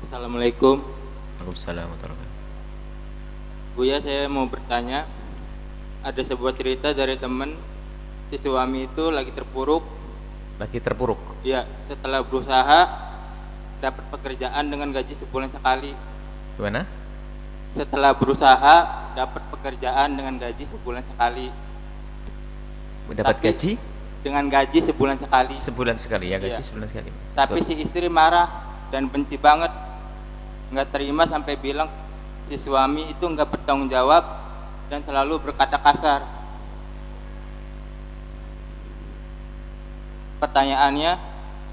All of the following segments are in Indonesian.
Assalamualaikum. Waalaikumsalam warahmatullahi wabarakatuh. Buya, saya mau bertanya. Ada sebuah cerita dari teman, si suami itu lagi terpuruk. Lagi terpuruk. Ya, setelah berusaha dapat pekerjaan dengan gaji sebulan sekali. Gimana? Setelah berusaha dapat pekerjaan dengan gaji sebulan sekali. Dapat Tapi gaji dengan gaji sebulan sekali. sebulan sekali ya, gaji Iya. sebulan sekali. Tapi Betul. si istri marah dan benci banget, nggak terima sampai bilang si suami itu nggak bertanggung jawab dan selalu berkata kasar. Pertanyaannya,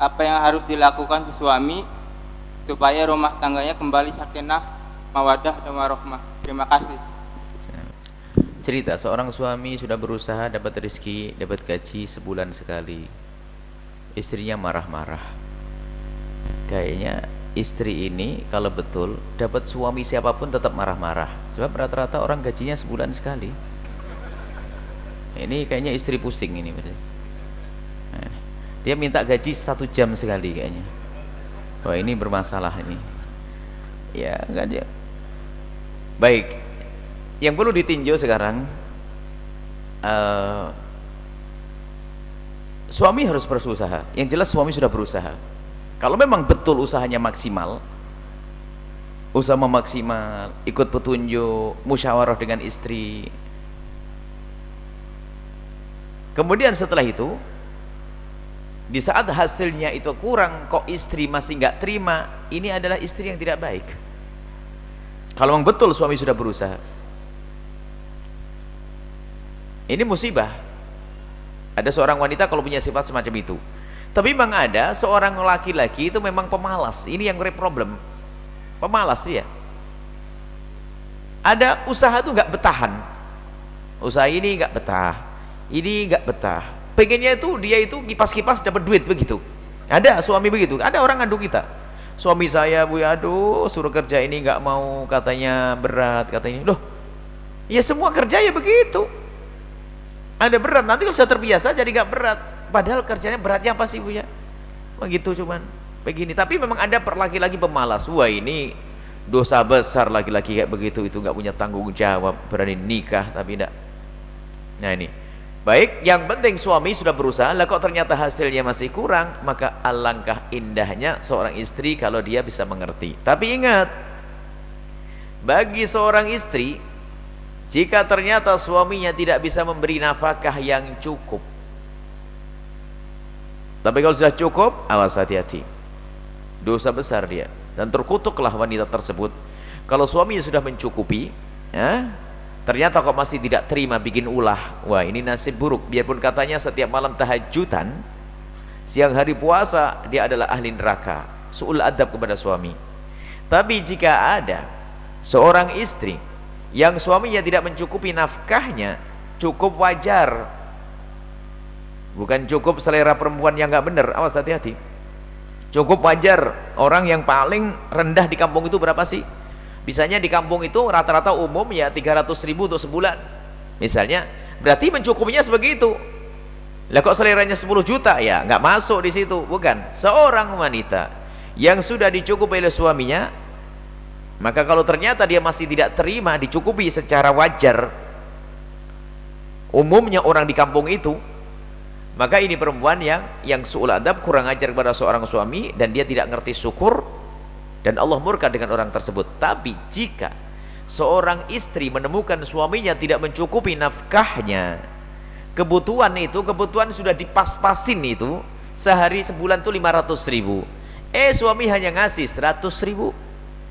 apa yang harus dilakukan si suami supaya rumah tangganya kembali sakinah, mawadah dan warohmah? Terima kasih. Cerita seorang suami sudah berusaha dapat rezeki, dapat gaji sebulan sekali. Istrinya marah-marah. Kayaknya istri ini kalau betul dapat suami siapapun tetap marah-marah. Sebab rata-rata orang gajinya sebulan sekali. Ini kayaknya istri pusing ini. Nah, dia minta gaji 1 jam sekali kayaknya. Wah, ini bermasalah ini. Ya, enggak dia. Baik. Yang perlu ditinjau sekarang, suami harus berusaha. Yang jelas suami sudah berusaha. Kalau memang betul usahanya maksimal, usaha maksimal, ikut petunjuk, musyawarah dengan istri. Kemudian setelah itu, di saat hasilnya itu kurang, kok istri masih nggak terima, ini adalah istri yang tidak baik. Kalau memang betul suami sudah berusaha, ini musibah. Ada seorang wanita kalau punya sifat semacam itu. Tapi memang ada seorang laki-laki itu memang pemalas. Ini yang problem. Pemalas ya. Ada usaha itu nggak betahan. Usaha ini nggak betah. Ini nggak betah. Pengennya itu dia itu kipas-kipas dapat duit begitu. Ada suami begitu. Ada orang ngadu kita. Suami saya, Bu, aduh, suruh kerja ini nggak mau, katanya berat, katanya. Loh, ya semua kerja ya begitu. Ada berat, nanti kalau sudah terbiasa jadi nggak berat. Padahal kerjanya beratnya apa sih, Bu, ya? Begitu cuman begini. Tapi memang ada laki-laki pemalas. Wah, ini dosa besar laki-laki kayak begitu, itu nggak punya tanggung jawab, berani nikah tapi enggak. Nah ini. Baik, yang penting suami sudah berusaha, lah kok ternyata hasilnya masih kurang, maka alangkah indahnya seorang istri kalau dia bisa mengerti. Tapi ingat, bagi seorang istri, jika ternyata suaminya tidak bisa memberi nafkah yang cukup, tapi kalau sudah cukup, awas, hati-hati, dosa besar dia, dan terkutuklah wanita tersebut. Kalau suaminya sudah mencukupi, ya, ternyata kok masih tidak terima, bikin ulah, wah ini nasib buruk. Biarpun katanya setiap malam tahajudan, siang hari puasa, dia adalah ahli neraka, su'ul adab kepada suami. Tapi jika ada seorang istri yang suaminya tidak mencukupi nafkahnya, cukup wajar, bukan cukup selera perempuan yang nggak benar, awas, hati-hati, cukup wajar. Orang yang paling rendah di kampung itu berapa sih? Misalnya di kampung itu rata-rata umum ya 300.000 untuk sebulan misalnya, berarti mencukupinya sebegitu. Lah kok seleranya 10 juta, ya nggak masuk di situ. Bukan. Seorang wanita yang sudah dicukupi oleh suaminya, maka kalau ternyata dia masih tidak terima dicukupi secara wajar, umumnya orang di kampung itu, maka ini perempuan yang su'ul adab, kurang ajar kepada seorang suami, dan dia tidak ngerti syukur, dan Allah murka dengan orang tersebut. Tapi jika seorang istri menemukan suaminya tidak mencukupi nafkahnya, kebutuhan sudah dipas-pasin itu, sehari sebulan tuh 500.000, suami hanya ngasih 100.000,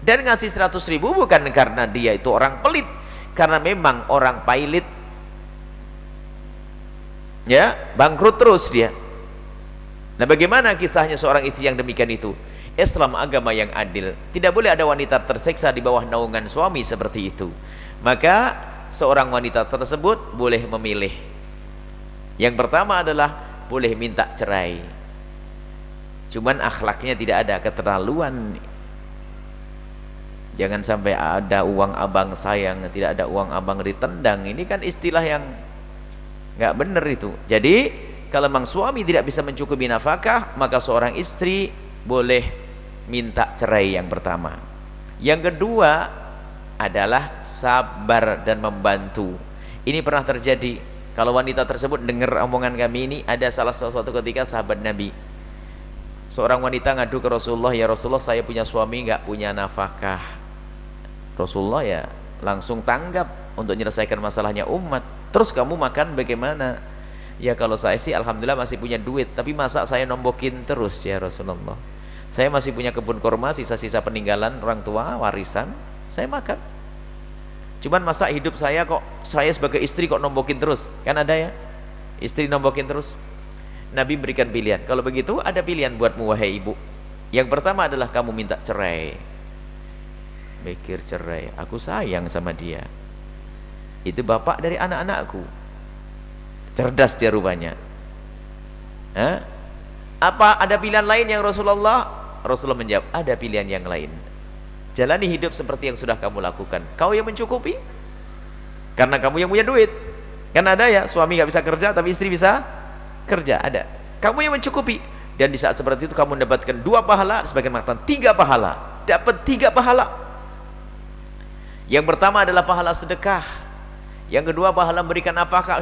dan ngasih 100.000 bukan karena dia itu orang pelit, karena memang orang pailit, ya, bangkrut terus dia. Nah, bagaimana kisahnya seorang istri yang demikian itu? Islam agama yang adil, tidak boleh ada wanita tersiksa di bawah naungan suami seperti itu. Maka seorang wanita tersebut boleh memilih. Yang pertama adalah boleh minta cerai, cuman akhlaknya tidak ada, keterlaluan. Jangan sampai ada uang abang sayang, tidak ada uang abang ditendang. Ini kan istilah yang nggak benar itu. Jadi kalau memang suami tidak bisa mencukupi nafkah, maka seorang istri boleh minta cerai yang pertama. Yang kedua adalah sabar dan membantu. Ini pernah terjadi. Kalau wanita tersebut dengar omongan kami ini, ada salah suatu ketika sahabat Nabi, seorang wanita ngadu ke Rasulullah, ya Rasulullah, saya punya suami nggak punya nafkah. Rasulullah ya langsung tanggap untuk menyelesaikan masalahnya umat. Terus kamu makan bagaimana? Ya kalau saya sih alhamdulillah masih punya duit, tapi masa saya nombokin terus ya Rasulullah. Saya masih punya kebun kurma, sisa-sisa peninggalan orang tua, warisan, saya makan. Cuman masa hidup saya kok, saya sebagai istri kok nombokin terus? Kan ada ya, istri nombokin terus. Nabi berikan pilihan. Kalau begitu ada pilihan buatmu wahai ibu. Yang pertama adalah kamu minta cerai. Mikir cerai, aku sayang sama dia, itu bapak dari anak-anakku. Cerdas dia rupanya. Apa ada pilihan lain yang Rasulullah? Rasulullah menjawab, ada pilihan yang lain. Jalani hidup seperti yang sudah kamu lakukan. Kau yang mencukupi, karena kamu yang punya duit. Kan ada ya, suami nggak bisa kerja tapi istri bisa kerja. Ada. Kamu yang mencukupi. Dan di saat seperti itu kamu mendapatkan 2 pahala, sebagian mengatakan 3 pahala. Dapat 3 pahala. Yang pertama adalah pahala sedekah. Yang kedua pahala memberikan nafkah,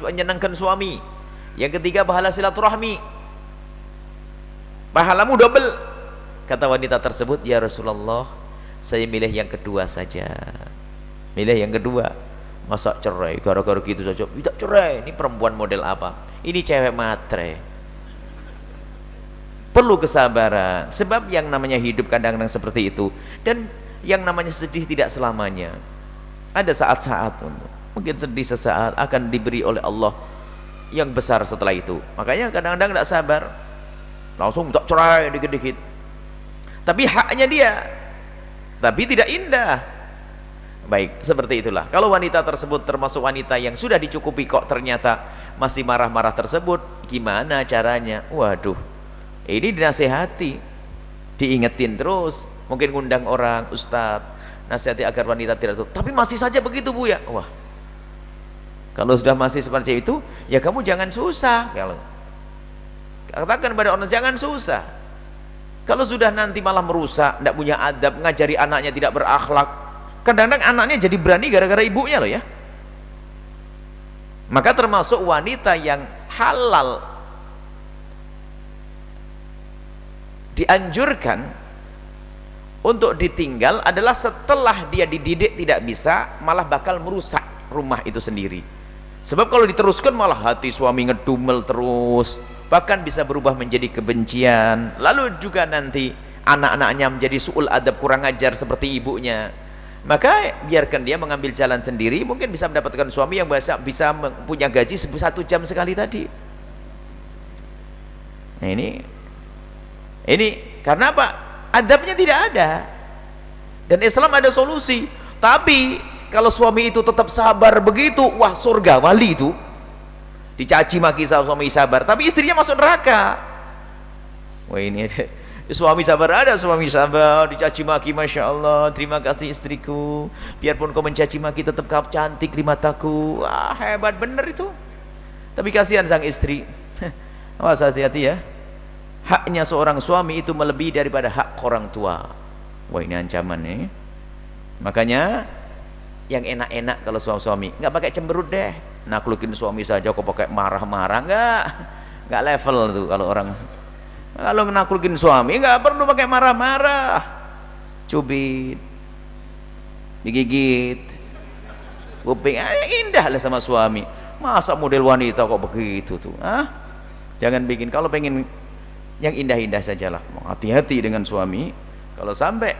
menyenangkan suami. Yang ketiga pahala silaturahmi. Pahalamu double. Kata wanita tersebut, ya Rasulullah, saya milih yang kedua saja. Milih yang kedua. Masa cerai gara-gara gitu saja? Tidak cerai. Ini perempuan model apa? Ini cewek matre. Perlu kesabaran. Sebab yang namanya hidup kadang-kadang seperti itu. Dan yang namanya sedih tidak selamanya. Ada saat-saat mungkin sedih sesaat, akan diberi oleh Allah yang besar setelah itu. Makanya kadang-kadang tidak sabar, langsung minta cerai dikit-dikit. Tapi haknya dia, tapi tidak indah. Baik, seperti itulah. Kalau wanita tersebut termasuk wanita yang sudah dicukupi kok ternyata masih marah-marah tersebut, gimana caranya? Waduh, ini dinasehati, diingetin terus. Mungkin ngundang orang, ustadz, nasihati agar wanita tidak tuh. Tapi masih saja begitu bu ya. Wah, kalau sudah masih seperti itu, ya kamu jangan susah. Kalau katakan pada orang jangan susah. Kalau sudah nanti malah merusak, tidak punya adab, ngajari anaknya tidak berakhlak. Kadang-kadang anaknya jadi berani gara-gara ibunya loh ya. Maka termasuk wanita yang halal dianjurkan untuk ditinggal adalah setelah dia dididik tidak bisa, malah bakal merusak rumah itu sendiri. Sebab kalau diteruskan malah hati suami ngedumel terus, bahkan bisa berubah menjadi kebencian. Lalu juga nanti anak-anaknya menjadi su'ul adab, kurang ajar seperti ibunya. Maka biarkan dia mengambil jalan sendiri, mungkin bisa mendapatkan suami yang bisa punya gaji 1 jam sekali tadi. Nah ini karena apa? Adabnya tidak ada. Dan Islam ada solusi. Tapi kalau suami itu tetap sabar begitu, wah surga wali itu. Dicaci maki sama suami sabar, tapi istrinya masuk neraka. Wah ini ada. Suami sabar, ada suami sabar, dicaci maki, masya Allah, terima kasih istriku, biarpun kau mencaci maki tetap kau cantik di mataku. Wah hebat bener itu. Tapi kasihan sang istri. Awas hati-hati ya. Haknya seorang suami itu melebihi daripada hak orang tua. Wah ini ancaman nih. Makanya yang enak-enak kalau suami nggak pakai cemberut deh, naklukin suami saja kok pakai marah-marah, nggak level tuh. Kalau orang kalau naklukin suami nggak perlu pakai marah-marah, cubit, digigit kuping, indah lah sama suami. Masa model wanita kok begitu tuh? Jangan bikin. Kalau pengen yang indah-indah sajalah, hati-hati dengan suami. Kalau sampai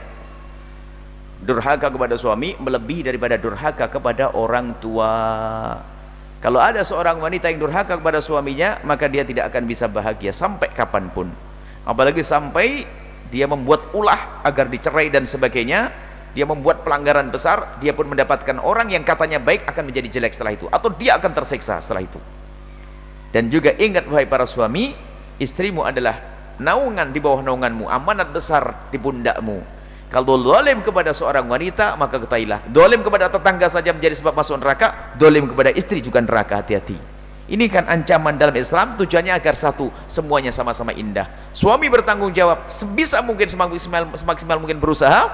durhaka kepada suami melebihi daripada durhaka kepada orang tua. Kalau ada seorang wanita yang durhaka kepada suaminya, maka dia tidak akan bisa bahagia sampai kapanpun. Apalagi sampai dia membuat ulah agar dicerai dan sebagainya, dia membuat pelanggaran besar, dia pun mendapatkan orang yang katanya baik akan menjadi jelek setelah itu, atau dia akan tersiksa setelah itu. Dan juga ingat wahai para suami, istrimu adalah naungan di bawah naunganmu, amanat besar di pundakmu. Kalau zalim kepada seorang wanita, maka ketahuilah, zalim kepada tetangga saja menjadi sebab masuk neraka, zalim kepada istri juga neraka. Hati-hati. Ini kan ancaman dalam Islam, tujuannya agar satu, semuanya sama-sama indah. Suami bertanggung jawab sebisa mungkin, semaksimal mungkin berusaha,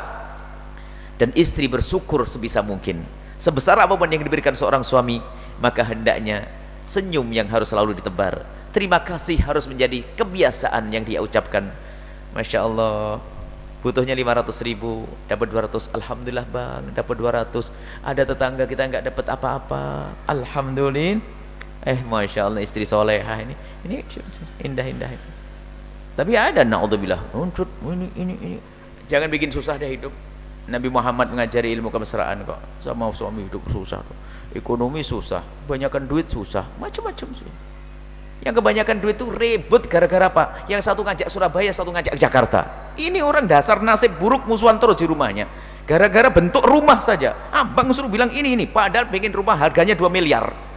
dan istri bersyukur sebisa mungkin. Sebesar apapun yang diberikan seorang suami, maka hendaknya senyum yang harus selalu ditebar, terima kasih harus menjadi kebiasaan yang dia ucapkan. Masya Allah, butuhnya 500.000, dapat 200, alhamdulillah bang, dapat 200. Ada tetangga kita nggak dapat apa-apa, alhamdulillah. Masya Allah, istri solehah ini indah-indah. Tapi ada naudzubillah, ini jangan bikin susah deh hidup. Nabi Muhammad mengajari ilmu kemesraan kok. Sama suami hidup susah, ekonomi susah, kebanyakan duit susah, macam-macam sih. Yang kebanyakan duit itu ribut gara-gara apa? Yang satu ngajak Surabaya, satu ngajak Jakarta. Ini orang dasar nasib buruk, musuhan terus di rumahnya. Gara-gara bentuk rumah saja. Abang suruh bilang ini, padahal pengen rumah harganya 2 miliar.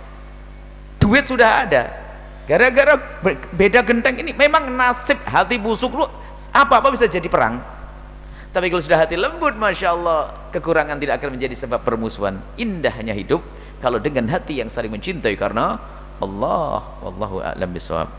Duit sudah ada. Gara-gara beda genteng ini, memang nasib hati busuk lu, apa-apa bisa jadi perang. Tapi kalau sudah hati lembut, Masya Allah, kekurangan tidak akan menjadi sebab permusuhan. Indahnya hidup kalau dengan hati yang saling mencintai karena Allah. Wallahu a'lam bishawab.